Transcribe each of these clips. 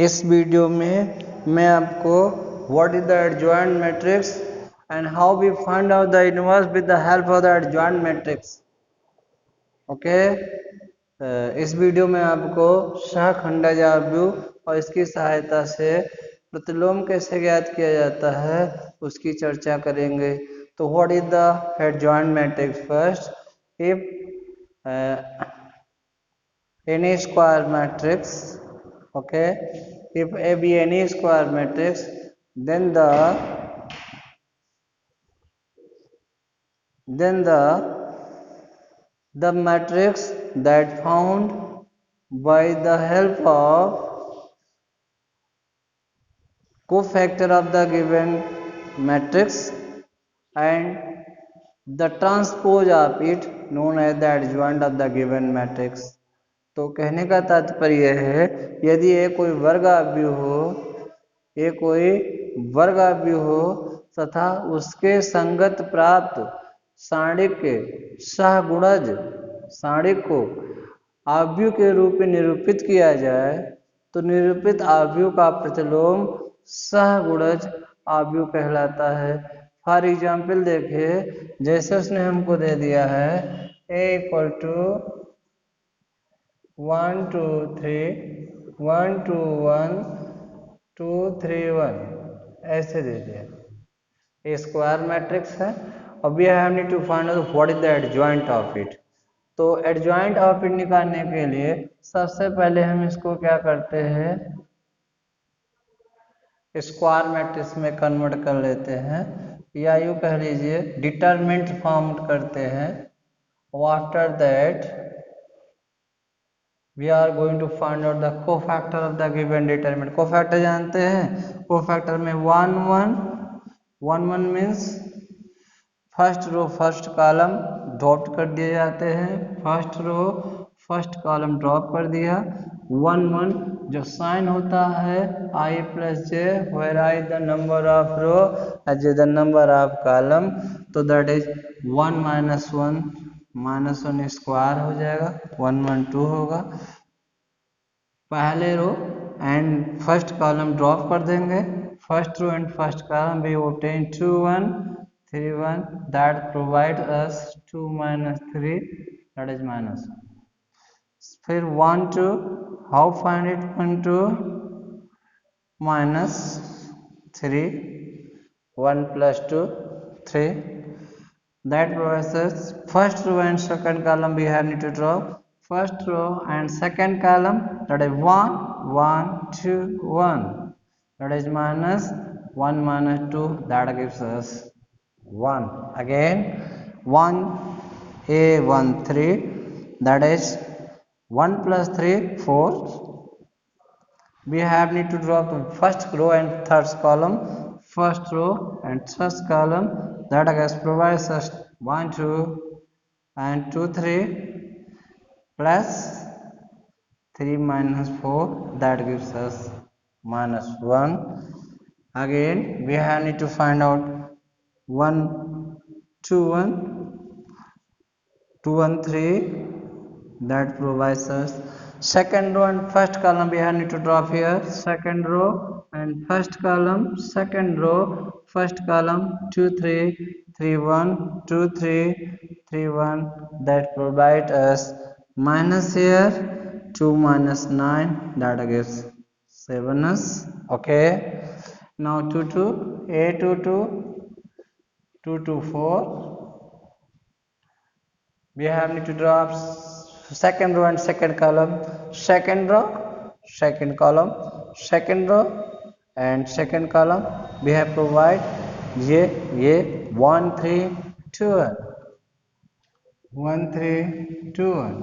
इस वीडियो में मैं आपको what is the adjoint matrix and how we find out the inverse with the help of the adjoint matrix. Okay, इस video में आपको सहखंडज आव्यूह और इसकी सहायता से प्रतिलोम कैसे ज्ञात किया जाता है उसकी चर्चा करेंगे। तो what is the adjoint matrix? First, if any square matrix, okay, if A be any square matrix, then the matrix that found by the help of cofactor of the given matrix and the transpose of it known as the adjoint of the given matrix। तो कहने का तात्पर्य है यदि ये कोई वर्ग आव्यूह हो, ये कोई वर्ग आव्यूह हो तथा उसके संगत प्राप्त सारणिक के सहगुणज सारणिक को आव्यूह के रूप में निरूपित किया जाए तो निरूपित आव्यूह का प्रतिलोम सहगुणज आव्यूह कहलाता है। फॉर एग्जाम्पल देखिए, जैसे उसने हमको दे दिया है a इक्वल टू 1 2 3 1 2 1 2 3 1 ऐसे दे दिया। ये स्क्वायर मैट्रिक्स है और we have need to find out what is the adjoint of it. तो एडजॉइंट ऑफ इट निकालने के लिए सबसे पहले हम इसको क्या करते हैं, स्क्वायर मैट्रिक्स में कन्वर्ट कर लेते हैं या यूँ कह लीजिए डिटरमिनेंट फॉर्म करते हैं। After that we are going to find out the cofactor of the given determinant। cofactor जानते हैं, cofactor में 1 1 1 1 means first row first column drop कर दिए जाते हैं, first row first column drop कर दिया। 1 1 जो साइन होता है i plus j, where i the number of row as the number of column, तो that is 1 minus 1 minus 1 square हो जाएगा, 1 1 2 होगा। पहले row and first column drop कर देंगे, first row and first column we obtain 2 1 3 1 that provide us 2 minus 3 that is minus. फिर 1 2 how find it 1 2 minus 3 1 plus 2 3 that provides us first row and second column we have need to draw। first row and second column that is 1 1 2 1 that is minus 1 minus 2 that gives us 1 again 1 a 1 3 that is 1 plus 3 4। we have need to draw the first row and third column, first row and third column that again provides us 1 2 and 2 3 plus 3 minus 4 that gives us minus 1। again we have need to find out 1 2 1 2 1 3 that provides us second row and first column we have need to drop here, second row and first column, second row first column 2 3 3 1 2 3 3 1 that provide us minus here 2 minus 9 that gives 7 us। okay, now 2 2 a 2 2 2 2 4 we have need to drop second row and second column, second row second column second row and second column we have provide ये 1 3 2 1 3 2 1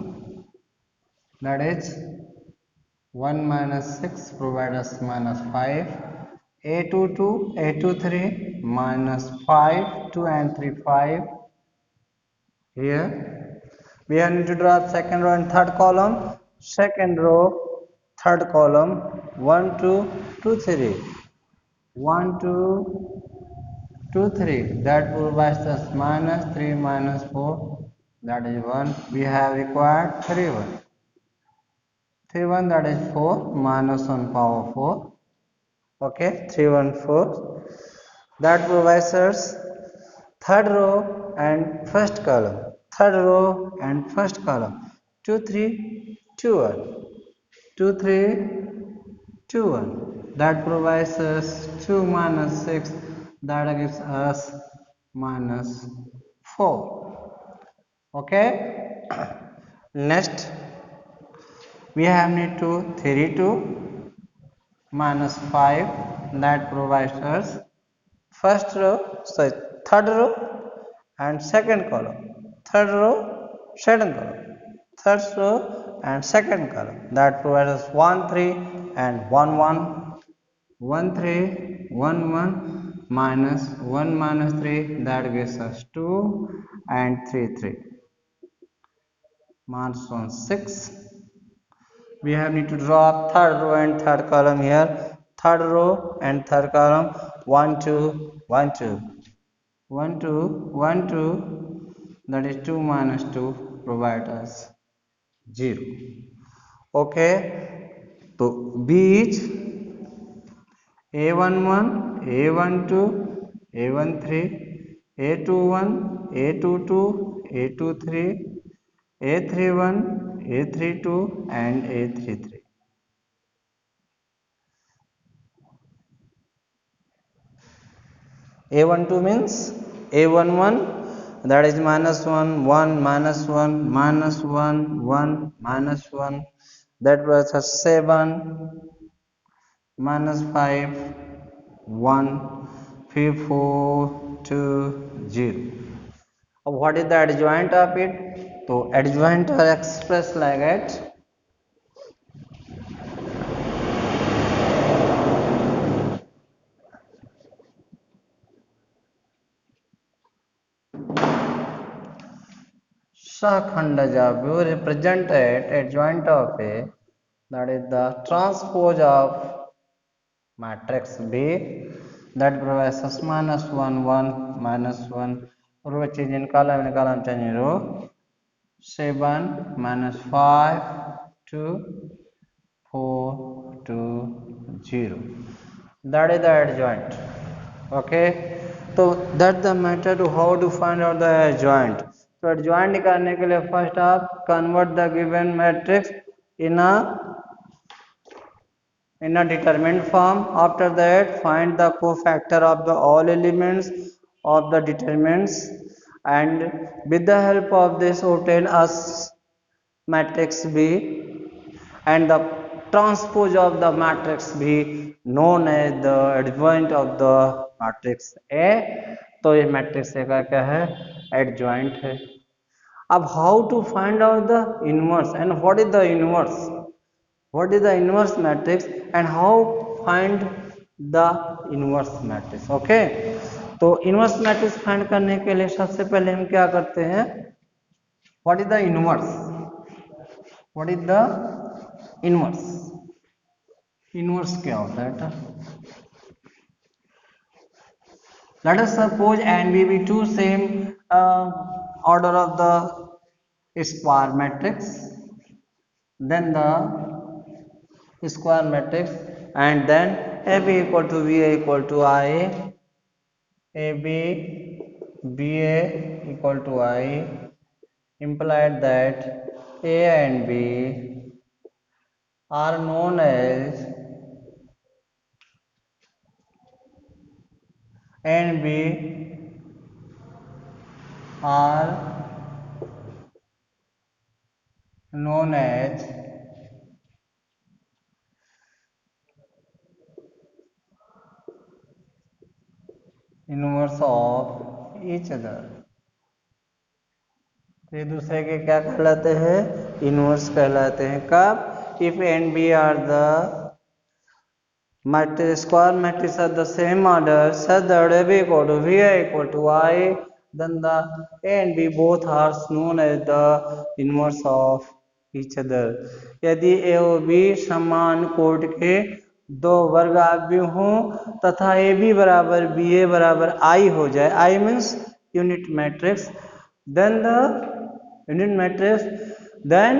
that is 1 minus 6 provide us minus 5 a 2 2 a 2 3 minus 5 2 and 3 5 here we are need to draw second row and third column, second row third column 1 2 2 3 1 2 2 3 that provides us minus 3 minus 4 that is 1। we have required 3 1 3 1 that is 4 minus 1 power 4. Okay, 3 1 4. That provides us third row and first column. Third row and first column. 2 3 2 1. 2 3 2 1. That provides us 2 minus 6. That gives us minus 4. Okay. Next we have need to 3 2 minus 5. That provides us first row, sorry, third row and second column. Third row, second column. Third row and second column. That provides us 1 3 and 1 1. 1 3 1 1 minus 1 minus 3, that gives us 2 and 3 3 minus 1 6. We have need to draw third row and third column here. Third row and third column. 1 2 1 2 1 2 1 2, that is 2 minus 2 provide us 0. Okay, so B is A11 A12 A13 A21 A22 A23 A31 A32 and A33. A12 means A11, that is minus 1 1 minus 1 minus 1 1 minus 1, that was a 7 minus 5 1 3 4 2 0. What is the adjoint of it? So adjoint are expressed like it. Sakhanda will represent it adjoint of A, that is the transpose of matrix B, that provides us minus 1 1 minus 1, row change in column change in row. 7 minus 5 2 4 2 0, that is the adjoint. Okay, so that's the method to how to find out the adjoint. So adjoint निकालने के लिए first आप convert the given matrix in a determined form. After that find the cofactor of the all elements of the determinants, and with the help of this obtain us matrix B, and the transpose of the matrix B known as the adjoint of the matrix A. तो ये matrix A का क्या है? Adjoint है. अब how to find out the inverse and what is the inverse? What is the inverse matrix and how find the inverse matrix? Okay, तो inverse matrix find करने के लिए सबसे पहले हम क्या करते हैं? What is the inverse? What is the inverse? Inverse क्या होता है? Let us suppose and we be two same order of the square matrix. Then the square matrix, and then AB equal to VA equal to I, AB BA equal to I, implied that A and B are known as and B are known as inverse of each other. तो ये दूसरे के क्या कहलाते हैं? Inverse कहलाते हैं. कब? If and B are the square matrix of the same order such that A equal to V equal to I, then the A and B both are known as the inverse of each other. यदि A और B समान coat के दो वर्गाव्य हों तथा AB बराबर BA बराबर I हो जाए, I means unit matrix, then the unit matrix, then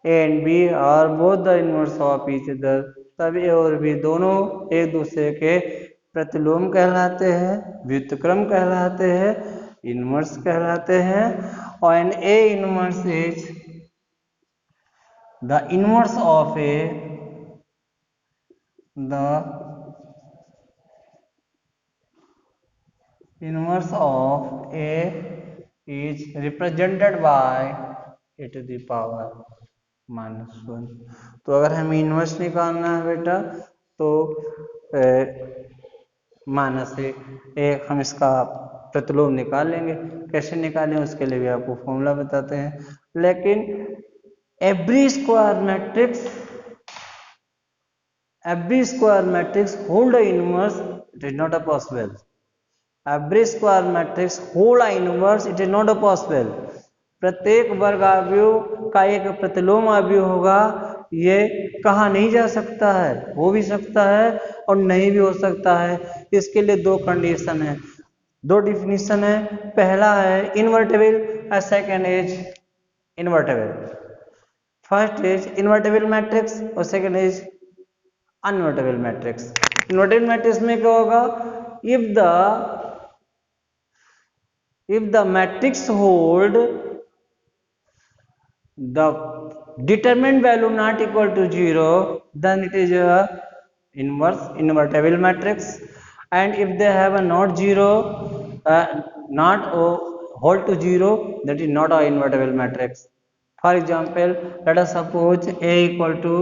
A and B are both the inverse of each other, तब ए और बी दोनों एक दूसरे के प्रतिलोम कहलाते हैं, व्युत्क्रम कहलाते हैं, इनवर्स कहलाते हैं। और and A inverse is the inverse of A, the inverse of A is represented by e to the power -1। तो अगर हमें इनवर्स निकालना है बेटा तो -1 हम इसका प्रतिलोम निकाल लेंगे। कैसे निकालें उसके लिए भी आपको फॉर्मूला बताते हैं। लेकिन every square matrix hold a inverse, it is not a possible। every square matrix hold a inverse, it is not a possible। प्रत्येक वर्ग अवयव का एक प्रतिलोम अवयव होगा, ये कहा नहीं जा सकता है। हो भी सकता है और नहीं भी हो सकता है। इसके लिए दो कंडीशन है, दो डिफिनीशन है। पहला है इन्वर्टेबल और second is invertible. First is invertible matrix और second is uninvertible matrix. Invertible matrix में क्या होगा, if the matrix hold the determined value not equal to 0, then it is a invertible matrix। and if they have a not hold to 0, that is not a invertible matrix। for example, let us suppose A equal to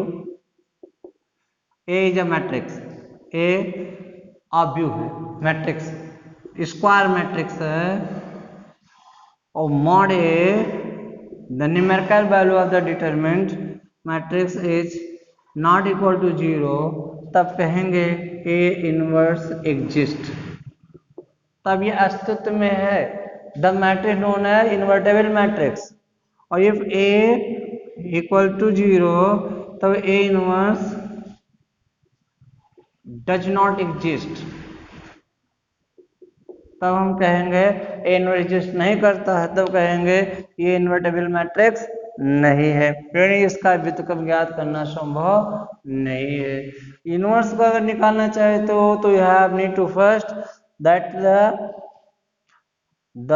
A is a matrix, A अवयव है, matrix square matrix है, और mod A the numerical value of the determinant matrix is not equal to 0, तब कहेंगे A inverse exist, तब ये अस्तित्व में है। द मैट्रिक्स नोन है इन्वर्टेबल मैट्रिक्स। और इफ A इक्वल टू 0, तब A inverse does not exist, तब हम कहेंगे ए इनवर्स एग्जिस्ट नहीं करता है, तब कहेंगे ये इन्वर्टेबल मैट्रिक्स नहीं है, यानी इसका व्युत्क्रम ज्ञात करना संभव नहीं है। इनवर्स को अगर निकालना चाहे तो you have need to first that the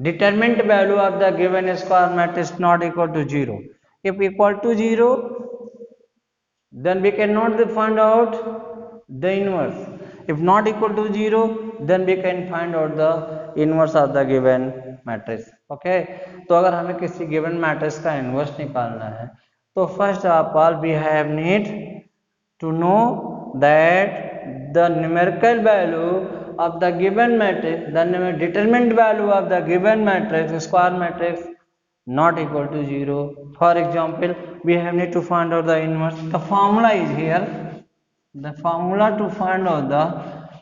determinant value of the given square matrix not equal to 0। If equal to 0, then we cannot find out the inverse। if not equal to 0, then we can find out the inverse of the given matrix। okay, तो अगर हमें किसी given matrix का inverse निकालना है तो first of all we have need to know that the numerical value of the given matrix, the determinant value of the given matrix square matrix not equal to 0। for example, we have need to find out the inverse। the formula is here, the formula to find out the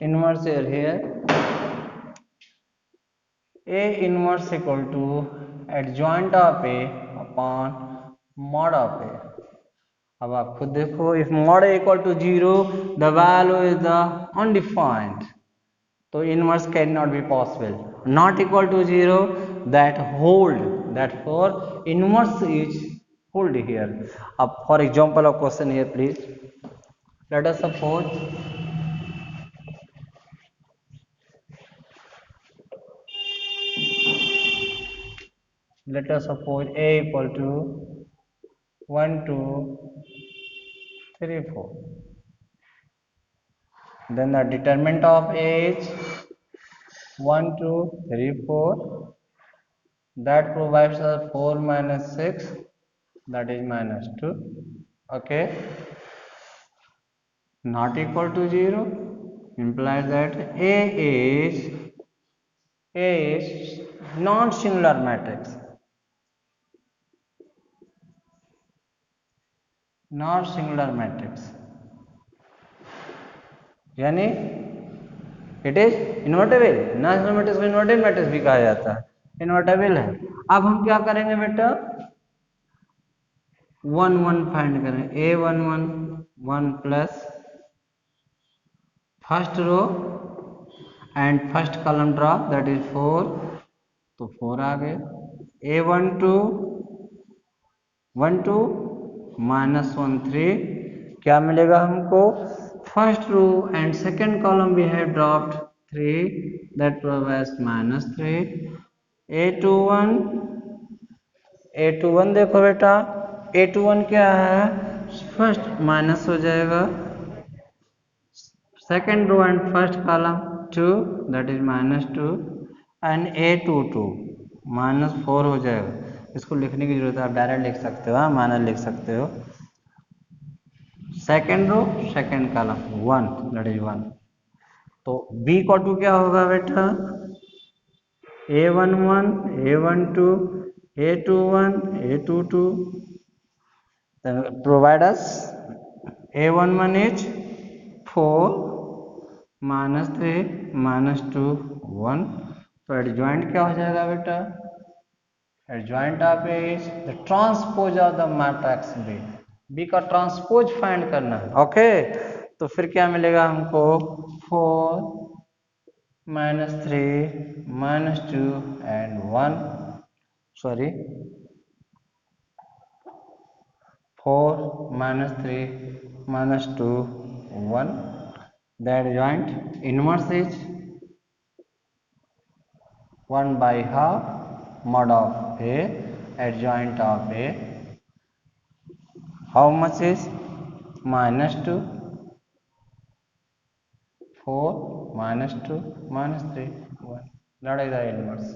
inverse is here। A inverse equal to adjoint of A upon mod of A। अब आप खुद देखो, if mod A equal to 0, the value is the undefined, तो inverse cannot be possible। not equal to 0, that hold, therefore inverse is hold here। अब for example of question here, please let us suppose A equal to 1 2 3 4, then the determinant of A is 1 2 3 4, that provides us 4 minus 6, that is minus 2। okay, not equal to 0 implies that A is non-singular matrix, not singular matrix, यानी it is invertible. Non singular matrix को invertible matrix भी कहा जाता है, invertible है। अब हम क्या करेंगे बेटा, 1 1 फाइंड करें। A 1 1 1 plus first row and first column draw, that is 4, तो 4 आ गए। A 1 2 1 2 minus 1 3, क्या मिलेगा हमको? First row and second column we have dropped 3, that provides -3, A21 A21 देखो बेटा, A21 क्या है? फर्स्ट माइनस हो जाएगा, second row and first column 2, that is -2, and A22 -4 हो जाएगा। इसको लिखने की जरूरत है, आप डायरेक्ट लिख सकते हो, हाँ माइनस लिख सकते हो। Second row second column 1, that is 1। तो B को 2 क्या होगा बेटा? A11 A12 A21 A22, then provide us A11 is 4 -3 -2 1, तो एडजॉइंट क्या हो जाएगा बेटा? Adjoint of A is the transpose of the matrix B. B का ट्रांसपोज फाइंड करना है, ओके। तो फिर क्या मिलेगा हमको? 4 -3 -2 and 1, sorry 4 -3 -2 1, the adjoint inverse is 1 by half mod of A, adjoint of A, how much is? -2 4 -2 -3 1, that is the inverse।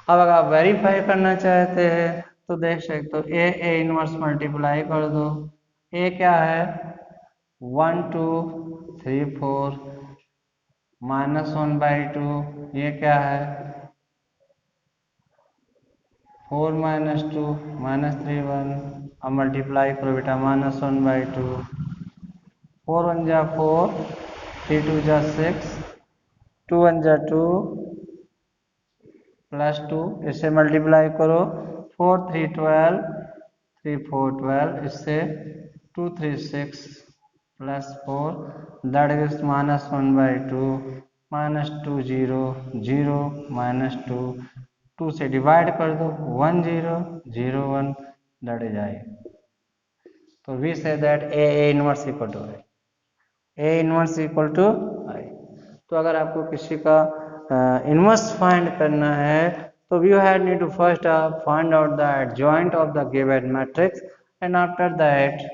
अब अगर आप वेरीफाई करना चाहते हैं तो देख सकते हो, ए इनवर्स मल्टीप्लाई कर दो। ए क्या है? 1 2 3 4 -1/2, ये क्या है? 4 -2 -3 1, अब मल्टीप्लाई करो बेटा, -1/2, 4 1 जा 4, 3 2 जा 6, 2 1 जा 2 +2, इससे मल्टीप्लाई करो, 4 3 12, 3 4 12, इससे 2 3 6 +4, दैट इज -1/2 -2 0 0 -2, 2 से डिवाइड कर दो, 1 0 0 1, दैट इज आई। तो we say that A inverse equal to I, A inverse equal to I. तो अगर आपको किसी का इनवर्स फाइंड करना है तो you had need to first find out the adjoint of the given matrix, and after that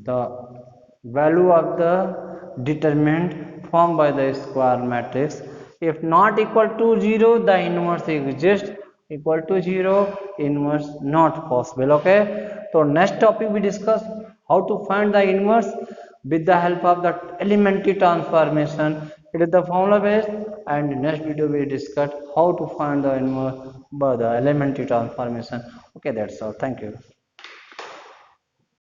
the value of the determinant formed by the square matrix. If not equal to 0, the inverse exists, equal to 0, inverse not possible, okay। so next topic we discuss how to find the inverse with the help of the elementary transformation. It is the formula based, and next video we discuss how to find the inverse by the elementary transformation, okay। That's all, thank you।